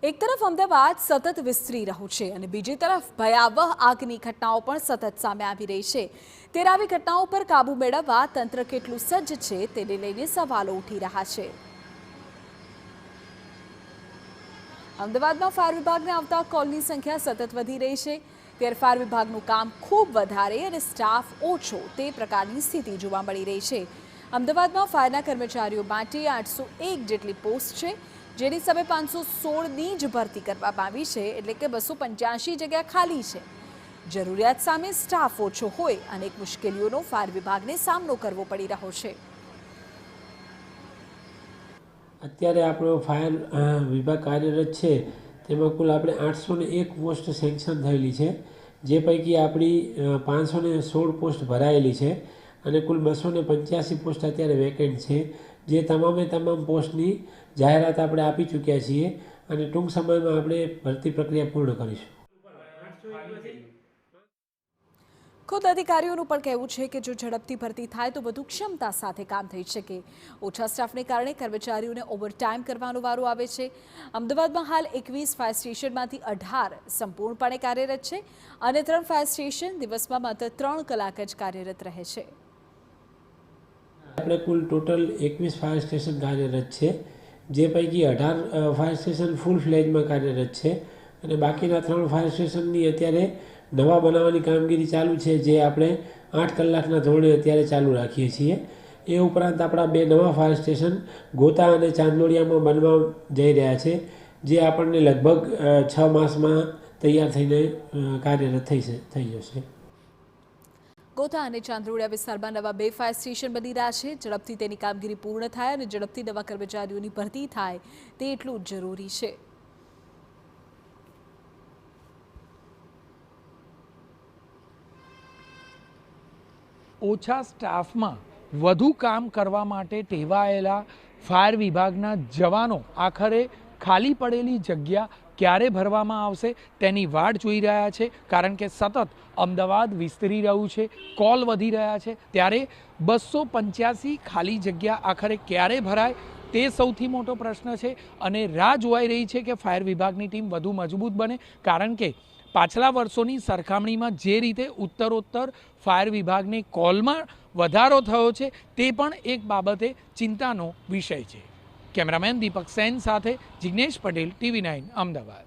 એક તરફ અમદાવાદ સતત વિસ્તરી રહ્યું છે અને બીજી તરફ ભયાવહ આગની ઘટનાઓ પણ સતત સામે આવી રહી છે। ત્યારે આવી ઘટનાઓ પર કાબૂ મેળવવા તંત્ર કેટલું સજ્જ છે તેને લઈને સવાલો ઉઠી રહ્યા છે। અમદાવાદમાં ફાયર વિભાગને આવતા કોલની સંખ્યા સતત વધી રહી છે। ત્યારે ફાયર વિભાગનું કામ ખૂબ વધારે અને સ્ટાફ ઓછો તે પ્રકારની સ્થિતિ જોવા મળી રહી છે। અમદાવાદમાં ફાયરના કર્મચારીઓ માટે 801 જેટલી પોસ્ટ છે, જેની સામે 516ની જ ભરતી કરવામાં આવી છે, એટલે કે 285 જગ્યા ખાલી છે। જરૂરિયાત સામે સ્ટાફ ઓછો હોય અનેક મુશ્કેલીઓનો ફાયર વિભાગને સામનો કરવો પડી રહ્યો છે। અત્યારે આપણો ફાયર વિભાગ કાર્યરત છે તેમાં કુલ આપણે 801 પોસ્ટ સેન્કશન થયેલી છે, જે પૈકી આપણી 516 પોસ્ટ ભરાયેલી છે અને કુલ 285 પોસ્ટ અત્યારે વેકેન્ટ છે, જે તમામે તમામ પોસ્ટની જાહેરાત આપણે આપી ચૂક્યા છીએ અને ટૂંક સમયમાં આપણે ભરતી પ્રક્રિયા પૂર્ણ કરીશું। ખુદ અધિકારીઓનું પણ કહેવું છે કે જો ઝડપથી ભરતી થાય તો વધુ ક્ષમતા સાથે કામ થઈ શકે। ઓછા સ્ટાફને કારણે કર્મચારીઓને ઓવરટાઈમ કરવાનો વારો આવે છે। અમદાવાદમાં હાલ 21 ફાયર સ્ટેશનમાંથી 18 સંપૂર્ણપણે કાર્યરત છે અને 3 ફાયર સ્ટેશન દિવસમાં માત્ર 3 કલાક જ કાર્યરત રહે છે। આપણે કુલ ટોટલ 21 ફાયર સ્ટેશન કાર્યરત છે, જે પૈકી 18 ફાયર સ્ટેશન ફૂલ ફ્લેજમાં કાર્યરત છે અને બાકીના 3 ફાયર સ્ટેશનની અત્યારે નવા બનાવવાની કામગીરી ચાલુ છે, જે આપણે 8 કલાકના ધોરણે અત્યારે ચાલુ રાખીએ છીએ। એ ઉપરાંત આપણા 2 નવા ફાયર સ્ટેશન ગોતા અને ચાંદોડિયામાં બનવા જઈ રહ્યા છે, જે આપણને લગભગ 6 માસમાં તૈયાર થઈને કાર્યરત થઈ જશે। ગોતા અને ચાંદોડિયા વિસ્તારમાં નવા 2 ફાયર સ્ટેશન બની રહ્યા છે। ઝડપથી તેની કામગીરી પૂર્ણ થાય અને ઝડપથી નવા કર્મચારીઓની ભરતી થાય તે એટલું જ જરૂરી છે। ઓછા સ્ટાફમાં વધુ કામ કરવા માટે ટેવાયેલા ફાયર વિભાગના જવાનો આખરે ખાલી પડેલી જગ્યા ક્યારે ભરવામાં આવશે તેની વાટ જોઈ રહ્યા છે, કારણ કે સતત અમદાવાદ વિસ્તરી રહ્યું છે, કોલ વધી રહ્યા છે। ત્યારે 285 ખાલી જગ્યા આખરે ક્યારે ભરાય તે સૌથી મોટો પ્રશ્ન છે અને રાહ જોવાઈ રહી છે કે ફાયર વિભાગની ટીમ વધુ મજબૂત બને, કારણ કે પાછલા વર્ષોની સરખામણીમાં જે રીતે ઉત્તરોત્તર ફાયર વિભાગને કોલમાં વધારો થયો છે તે પણ એક બાબતે ચિંતાનો વિષય છે। કેમેરામેન દીપક સેન સાથે જિગ્નેશ પટેલ, TV9 અમદાવાદ।